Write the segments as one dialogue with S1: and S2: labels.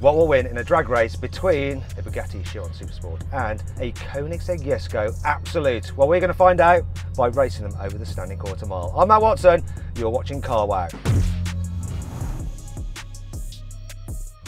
S1: What will win in a drag race between a Bugatti Chiron Super Sport and a Koenigsegg Jesko Absolut? Well, we're going to find out by racing them over the standing quarter mile. I'm Matt Watson, you're watching Carwow.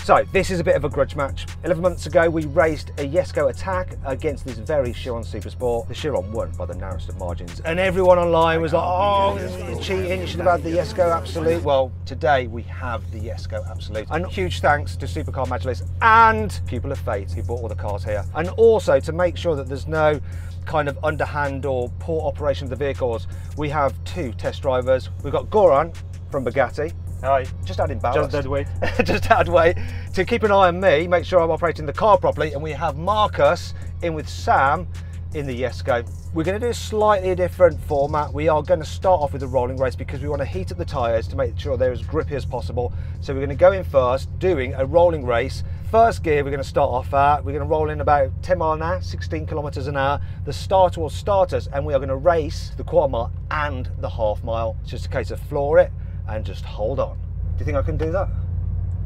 S1: So this is a bit of a grudge match. 11 months ago we raced a Jesko Attack against this very Chiron Super Sport. The Chiron won by the narrowest of margins and everyone online was like, oh, it's cheating, you should have had the Jesko Absolut. Well, today we have the Jesko Absolut. And huge thanks to Supercar Majlis and Pupil of Fate who bought all the cars here. And also to make sure that there's no kind of underhand or poor operation of the vehicles, we have two test drivers. We've got Goran from Bugatti.
S2: Hi.
S1: Just adding ballast.
S2: Just dead weight.
S1: Just add weight to keep an eye on me, make sure I'm operating the car properly. And we have Marcus in with Sam in the Jesko. We're going to do a slightly different format. We are going to start off with a rolling race because we want to heat up the tyres to make sure they're as grippy as possible. So we're going to go in first, doing a rolling race. First gear we're going to start off at, we're going to roll in about 10 mile an hour, 16 kilometers an hour. The starter will start us and we are going to race the quarter mile and the half mile. It's just a case of floor it and just hold on. Do you think I can do that?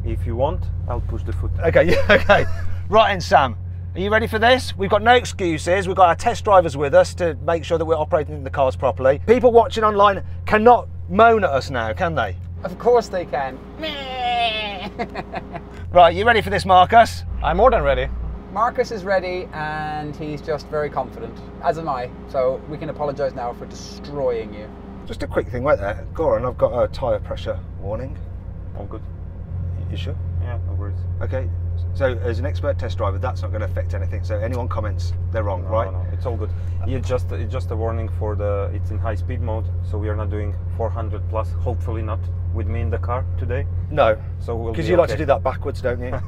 S2: If you want, I'll push the foot.
S1: Okay, yeah, okay. Right then, Sam, are you ready for this? We've got no excuses. We've got our test drivers with us to make sure that we're operating the cars properly. People watching online cannot moan at us now, can they?
S3: Of course they can.
S1: Right, you ready for this, Marcus?
S2: I'm more than ready.
S3: Marcus is ready and he's just very confident, as am I. So we can apologise now for destroying you.
S1: Just a quick thing right there. Goran, I've got a tyre pressure warning.
S2: All good.
S1: You sure?
S2: Yeah, no worries.
S1: Okay, so as an expert test driver, that's not going to affect anything. So anyone comments, they're wrong,
S2: No,
S1: right?
S2: No, it's all good. It's just a warning for it's in high speed mode, so we are not doing 400 plus, hopefully not with me in the car today.
S1: No,
S2: so we'll
S1: because
S2: be
S1: you like
S2: okay.
S1: to do that backwards, don't you?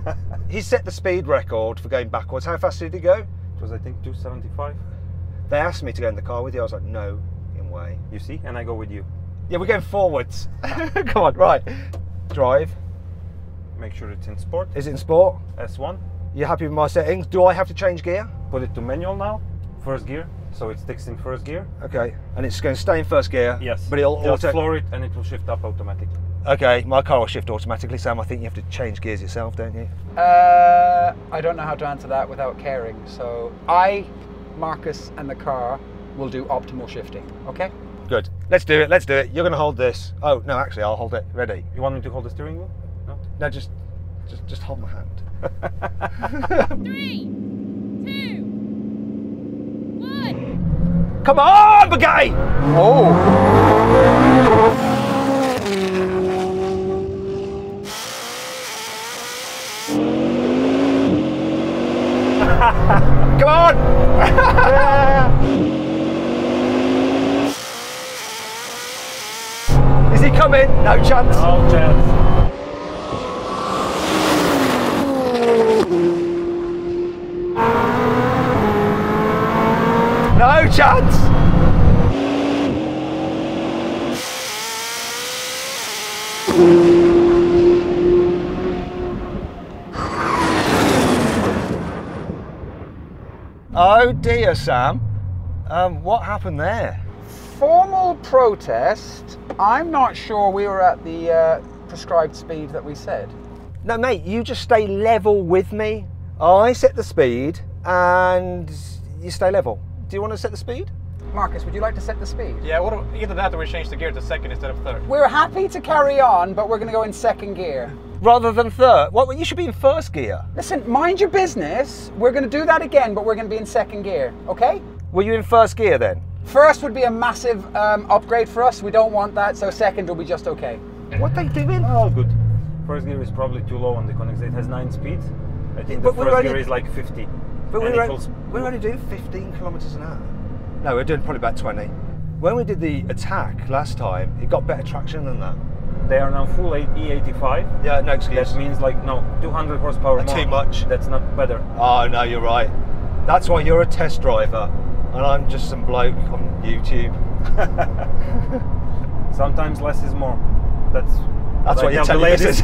S1: He set the speed record for going backwards. How fast did he go?
S2: It was, I think, 275.
S1: They asked me to go in the car with you. I was like, no way.
S2: You see? And I go with you.
S1: Yeah, we're going forwards. Come on, right. Drive.
S2: Make sure it's in sport.
S1: Is it in sport?
S2: S1.
S1: You happy with my settings? Do I have to change gear?
S2: Put it to manual now. First gear. So it sticks in first gear.
S1: Okay, and it's going to stay in first gear?
S2: Yes.
S1: But it'll
S2: just floor it and it will shift up automatically.
S1: Okay, my car will shift automatically, Sam. I think you have to change gears yourself, don't you?
S3: I don't know how to answer that without caring. So Marcus and the car will do optimal shifting, okay?
S1: Good. Let's do it, let's do it. You're going to hold this. Oh, no, actually, I'll hold it. Ready?
S2: You want me to hold the steering wheel? No?
S1: No, just hold my hand.
S4: 3, 2, 1.
S1: Come on, Bugatti!
S3: Oh!
S1: Come on! Is he coming? No chance.
S2: No chance.
S1: No chance. Oh dear, Sam. What happened there?
S3: Formal protest. I'm not sure we were at the prescribed speed that we said.
S1: No, mate, you just stay level with me. I set the speed and you stay level. Do you want to set the speed?
S3: Marcus, would you like to set the speed?
S5: Yeah, either that or we change the gear to second instead of third.
S3: We're happy to carry on, but we're going to go in second gear.
S1: Rather than third? Well, you should be in first gear.
S3: Listen, mind your business. We're going to do that again, but we're going to be in second gear, okay?
S1: Were you in first gear then?
S3: First would be a massive upgrade for us. We don't want that, so second will be just okay.
S1: What are they doing?
S2: All good. First gear is probably too low on the Koenigsegg. It has 9 speeds. I think
S1: But
S2: the
S1: we're
S2: first
S1: only-
S2: gear is like 50.
S1: But
S2: And
S1: we're only doing 15 kilometers an hour. No, we're doing probably about 20. When we did the Attack last time, it got better traction than that.
S2: They are now full E85.
S1: Yeah, no excuse.
S2: That means like, no, 200 horsepower more.
S1: Too much.
S2: That's not better.
S1: Oh, no, you're right. That's why you're a test driver and I'm just some bloke on YouTube.
S2: Sometimes less is more. That's
S1: That's what
S2: Like
S1: you're
S2: the
S1: telling
S2: ladies.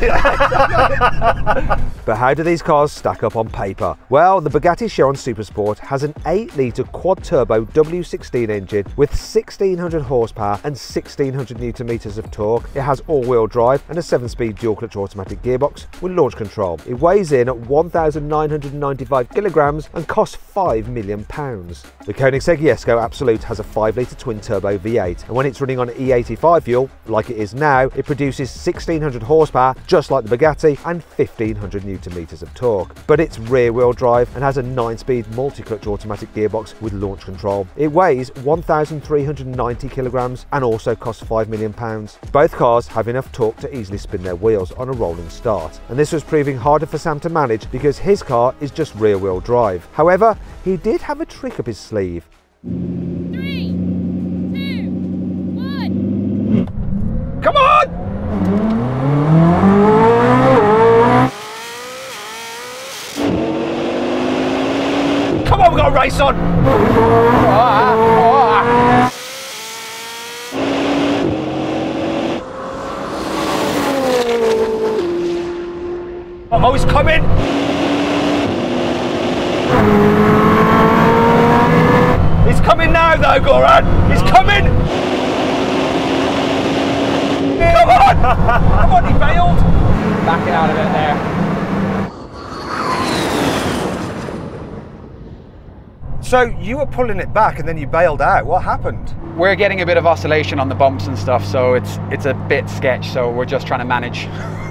S1: But how do these cars stack up on paper? Well, the Bugatti Chiron Super Sport has an 8-litre quad-turbo W16 engine with 1600 horsepower and 1600 newton meters of torque. It has all-wheel drive and a 7-speed dual-clutch automatic gearbox with launch control. It weighs in at 1,995 kilograms and costs £5 million. The Koenigsegg Jesko Absolut has a 5-litre twin-turbo V8, and when it's running on E85 fuel, like it is now, it produces 1600 horsepower, just like the Bugatti, and 1500 newton meters of torque. But it's rear-wheel drive and has a 9-speed multi-clutch automatic gearbox with launch control. It weighs 1,390 kilograms and also costs £5 million. Both cars have enough torque to easily spin their wheels on a rolling start, and this was proving harder for Sam to manage because his car is just rear-wheel drive. However, he did have a trick up his sleeve.
S4: 3, 2, 1.
S1: Come on! Come on, we've got a race on! Oh, he's coming! He's coming now though, Goran! He's coming! Come on! Come on, he bailed!
S3: Backing out of it there.
S1: So you were pulling it back and then you bailed out. What happened?
S3: We're getting a bit of oscillation on the bumps and stuff, so it's a bit sketch, so we're just trying to manage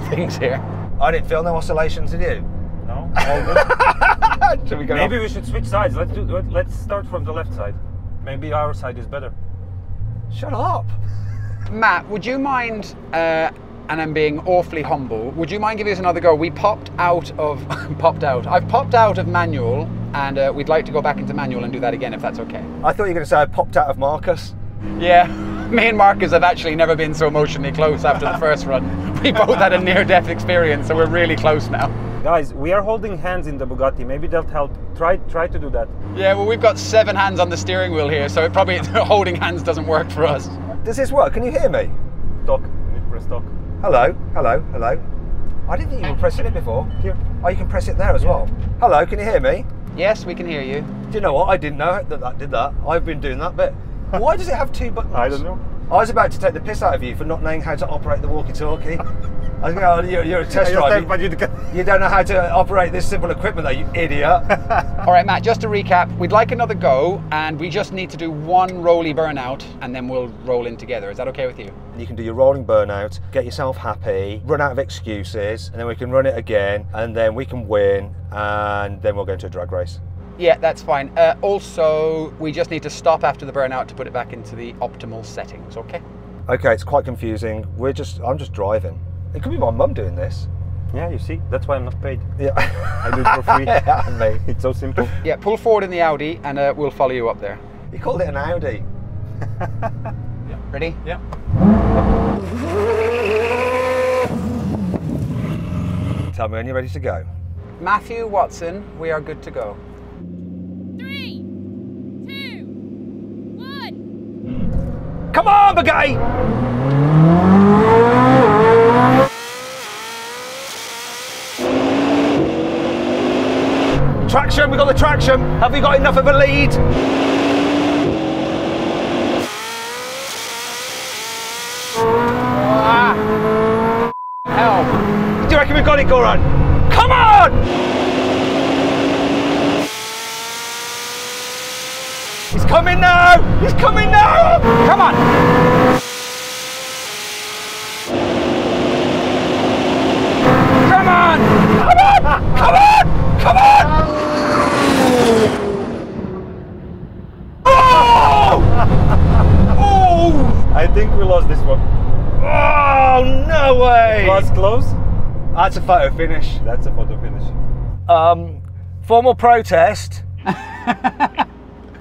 S3: things here.
S1: I didn't feel no oscillations, did you?
S2: No, all good.
S1: Should we go
S2: Maybe we should switch sides. Let's start from the left side. Maybe our side is better.
S1: Shut up!
S3: Matt, would you mind, and I'm being awfully humble, would you mind giving us another go? We popped out of, I've popped out of manual, and we'd like to go back into manual and do that again if that's okay.
S1: I thought you were going to say I popped out of Marcus.
S3: Yeah, me and Marcus have actually never been so emotionally close after the first run. We both had a near-death experience, so we're really close now.
S2: Guys, we are holding hands in the Bugatti. Maybe they'll help. Try to do that.
S3: Yeah, well, we've got 7 hands on the steering wheel here, so it probably holding hands doesn't work for us.
S1: Does this work? Can you hear me?
S2: Talk. You need to press talk.
S1: Hello, hello, hello. I didn't think you were pressing it before.
S2: Here.
S1: Oh, you can press it there as well. Hello, can you hear me?
S3: Yes, we can hear you.
S1: Do you know what? I didn't know that did that. I've been doing that bit. Why does it have 2 buttons?
S2: I don't know.
S1: I was about to take the piss out of you for not knowing how to operate the walkie-talkie. I was going, oh, you're a test driver. You don't know how to operate this simple equipment, though, you idiot.
S3: All right, Matt, just to recap, we'd like another go, and we just need to do 1 rolly burnout, and then we'll roll in together. Is that okay with you?
S1: You can do your rolling burnout, get yourself happy, run out of excuses, and then we can run it again, and then we can win, and then we'll go into a drag race.
S3: Yeah, that's fine. Also, we just need to stop after the burnout to put it back into the optimal settings, okay?
S1: Okay, it's quite confusing. I'm just driving. It could be my mum doing this.
S2: Yeah, you see, that's why I'm not paid.
S1: Yeah.
S2: I do it for free.
S1: Yeah, mate.
S2: It's so simple.
S3: Yeah, pull forward in the Audi, and we'll follow you up there.
S1: You called it an Audi.
S3: Ready?
S5: Yeah.
S1: Tell me when you're ready to go.
S3: Matthew Watson, we are good to go.
S4: 3, 2, 1.
S1: Come on, Bugatti! Traction, we got the traction. Have we got enough of a lead?
S3: Help!
S1: Do you reckon we've got it, Goran? Come on! He's coming now! He's coming now!
S3: Come on! Come on!
S1: Come on! Come on! Come on! Oh! Oh!
S2: I think we lost this one.
S1: Oh, no way!
S2: Was close?
S1: That's a photo finish.
S2: That's a photo finish.
S1: Formal protest.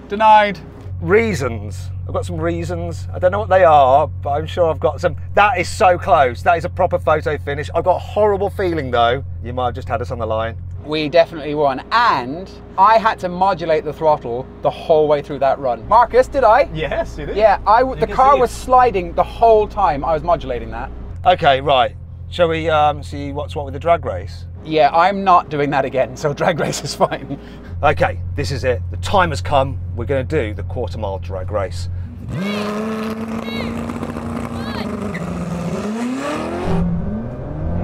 S3: Denied.
S1: Reasons. I've got some reasons. I don't know what they are, but I'm sure I've got some. That is so close. That is a proper photo finish. I've got a horrible feeling though. You might have just had us on the line.
S3: We definitely won, and I had to modulate the throttle the whole way through that run. Marcus, did I?
S5: Yes, you did.
S3: Yeah, the
S5: can
S3: car
S5: see
S3: was
S5: it.
S3: sliding the whole time I was modulating that.
S1: Okay, right. Shall we see what's what with the drag race?
S3: Yeah, I'm not doing that again, so drag race is fine.
S1: Okay, this is it. The time has come. We're going to do the quarter-mile drag race.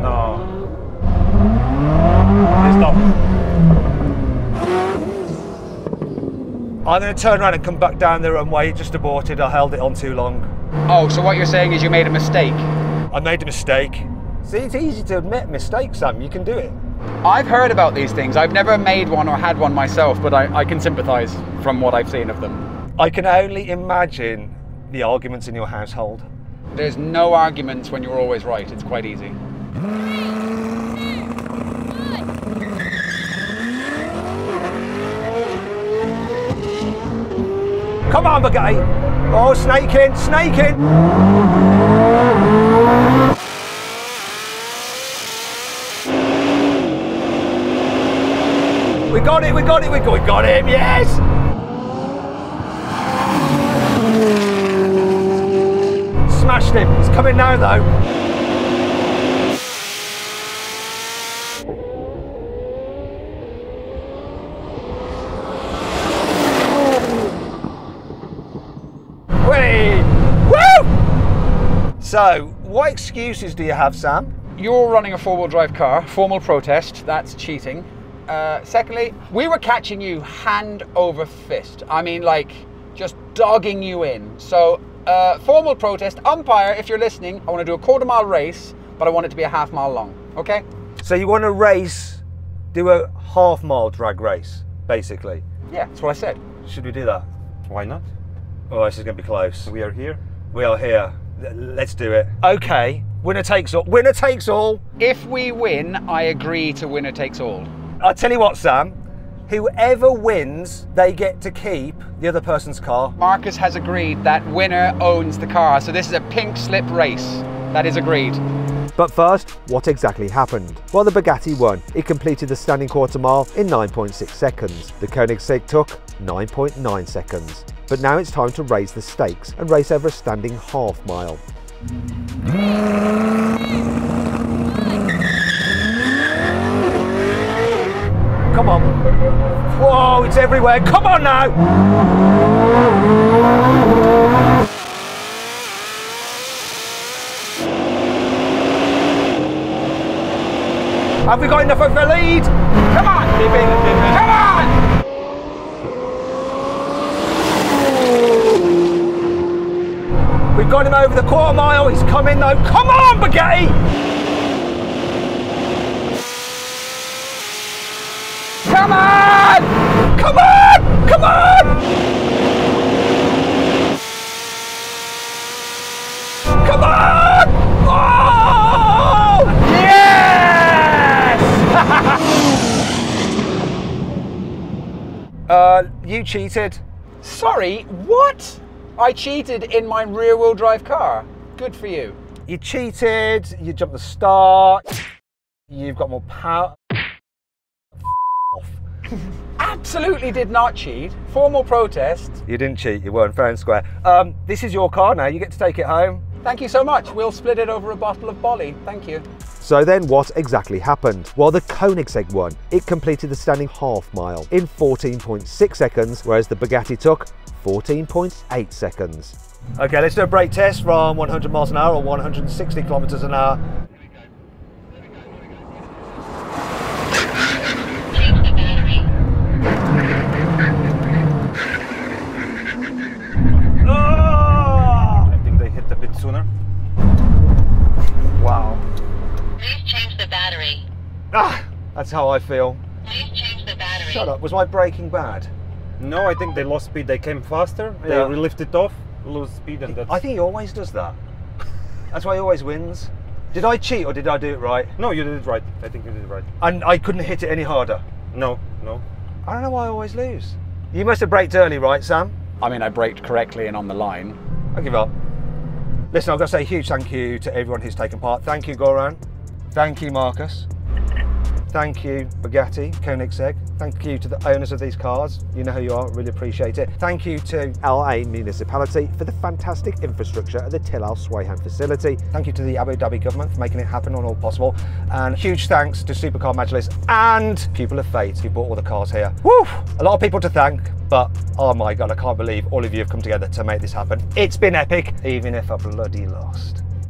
S2: No. Stop.
S1: I'm going to turn around and come back down the runway. Just aborted. I held it on too long.
S3: Oh, so what you're saying is you made a mistake?
S1: I made a mistake. See, it's easy to admit mistakes, Sam. You can do it.
S3: I've heard about these things. I've never made one or had one myself, but I can sympathise from what I've seen of them.
S1: I can only imagine the arguments in your household.
S3: There's no arguments when you're always right. It's quite easy.
S1: Come on, Bugatti. Oh, snake in, snake in. We got it, we got it, we got him, yes! Smashed him, he's coming now though. Whee! Woo! So, what excuses do you have, Sam?
S3: You're running a four-wheel drive car, formal protest, that's cheating. Secondly, we were catching you hand over fist. I mean, like, just dogging you in. So, formal protest, umpire, if you're listening, I want to do a quarter-mile race, but I want it to be a half-mile long, okay?
S1: So you want to race, do a half-mile drag race, basically?
S3: Yeah, that's what I said.
S1: Should we do that?
S2: Why not?
S1: Oh, this is going to be close.
S2: We are here.
S1: We are here. Let's do it. Okay, winner takes all. Winner takes all.
S3: If we win, I agree to winner takes all.
S1: I'll tell you what, Sam. Whoever wins, they get to keep the other person's car.
S3: Marcus has agreed that winner owns the car, so this is a pink slip race. That is agreed.
S6: But first, what exactly happened? Well, the Bugatti won. It completed the standing quarter mile in 9.6 seconds. The Koenigsegg took 9.9 seconds. But now it's time to raise the stakes and race over a standing half mile.
S1: Come on. Whoa, it's everywhere. Come on now. Have we got enough of the lead? Come on. Come on. We've got him over the quarter mile. He's coming though. Come on, Bugatti. Come on! Come on! Come on! Come on! Oh! Yes! You cheated.
S3: Sorry, what? I cheated in my rear-wheel drive car. Good for you.
S1: You cheated. You jumped the start. You've got more power.
S3: Absolutely did not cheat. Formal protest.
S1: You didn't cheat, you weren't fair and square. This is your car now, you get to take it home.
S3: Thank you so much. We'll split it over a bottle of Bolly. Thank you.
S6: So then what exactly happened? Well, the Koenigsegg won. It completed the standing half mile in 14.6 seconds, whereas the Bugatti took 14.8 seconds.
S1: Okay, let's do a brake test from 100 miles an hour or 160 kilometers an hour.
S2: I think they hit a bit sooner.
S1: Wow.
S7: Please change the battery.
S1: Ah, that's how I feel.
S7: Please change the battery.
S1: Shut up, was my braking bad?
S2: No, I think they lost speed. They came faster.
S1: Yeah.
S2: They lifted off, lose speed, and that's...
S1: I think he always does that. That's why he always wins. Did I cheat or did I do it right?
S2: No, you did it right. I think you did it right.
S1: And I couldn't hit it any harder?
S2: No, no.
S1: I don't know why I always lose. You must have braked early, right, Sam?
S3: I mean, I braked correctly and on the line.
S1: I give up. Listen, I've got to say a huge thank you to everyone who's taken part. Thank you, Goran. Thank you, Marcus. Thank you, Bugatti, Koenigsegg. Thank you to the owners of these cars. You know who you are, really appreciate it. Thank you to
S6: LA Municipality for the fantastic infrastructure at the Till Al Swayhan facility.
S1: Thank you to the Abu Dhabi government for making it happen on all possible. And huge thanks to Supercar Majlis and Pupil of Fate who bought all the cars here. Woo! A lot of people to thank, but oh my God, I can't believe all of you have come together to make this happen. It's been epic, even if I bloody lost.